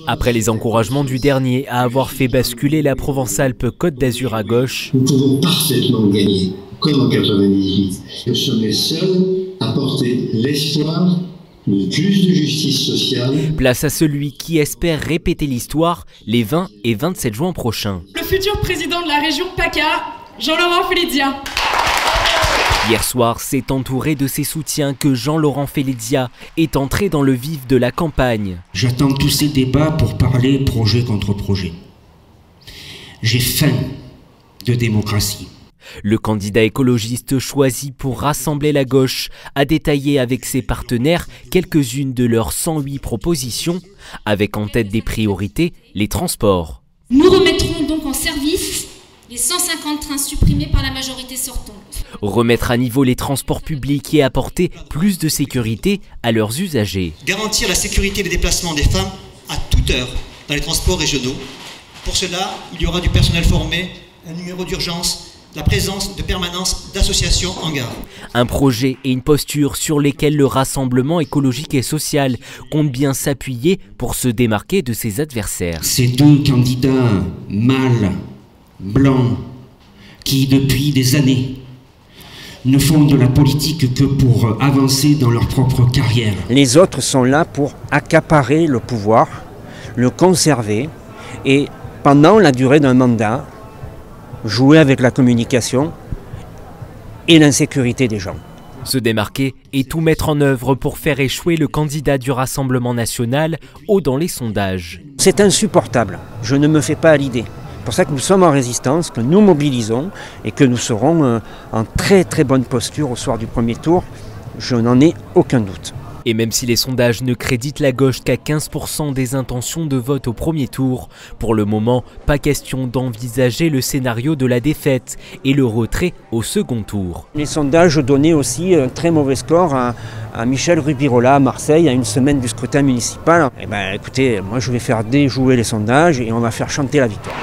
Après les encouragements du dernier à avoir fait basculer la Provence-Alpes-Côte d'Azur à gauche, nous pouvons parfaitement gagner, comme en 98. Nous sommes les seuls à porter l'espoir de plus de justice sociale. Place à celui qui espère répéter l'histoire les 20 et 27 juin prochains. Le futur président de la région PACA, Jean-Laurent Félédia. Hier soir, c'est entouré de ses soutiens que Jean-Laurent Félédia est entré dans le vif de la campagne. J'attends tous ces débats pour parler projet contre projet. J'ai faim de démocratie. Le candidat écologiste choisi pour rassembler la gauche a détaillé avec ses partenaires quelques-unes de leurs 108 propositions, avec en tête des priorités les transports. Nous remettrons donc en service les 150 trains supprimés par la majorité sortante. Remettre à niveau les transports publics et apporter plus de sécurité à leurs usagers. Garantir la sécurité des déplacements des femmes à toute heure dans les transports régionaux. Pour cela, il y aura du personnel formé, un numéro d'urgence, la présence de permanence d'associations en gare. Un projet et une posture sur lesquels le Rassemblement écologique et social compte bien s'appuyer pour se démarquer de ses adversaires. Ces deux candidats mâles, blancs, qui depuis des années ne font de la politique que pour avancer dans leur propre carrière. Les autres sont là pour accaparer le pouvoir, le conserver et pendant la durée d'un mandat, jouer avec la communication et l'insécurité des gens. Se démarquer et tout mettre en œuvre pour faire échouer le candidat du Rassemblement national haut dans les sondages. C'est insupportable, je ne me fais pas à l'idée. C'est pour ça que nous sommes en résistance, que nous mobilisons et que nous serons en très très bonne posture au soir du premier tour. Je n'en ai aucun doute. Et même si les sondages ne créditent la gauche qu'à 15% des intentions de vote au premier tour, pour le moment, pas question d'envisager le scénario de la défaite et le retrait au second tour. Les sondages donnaient aussi un très mauvais score à Michel Rubirola à Marseille à une semaine du scrutin municipal. Eh bien écoutez, moi je vais faire déjouer les sondages et on va faire chanter la victoire.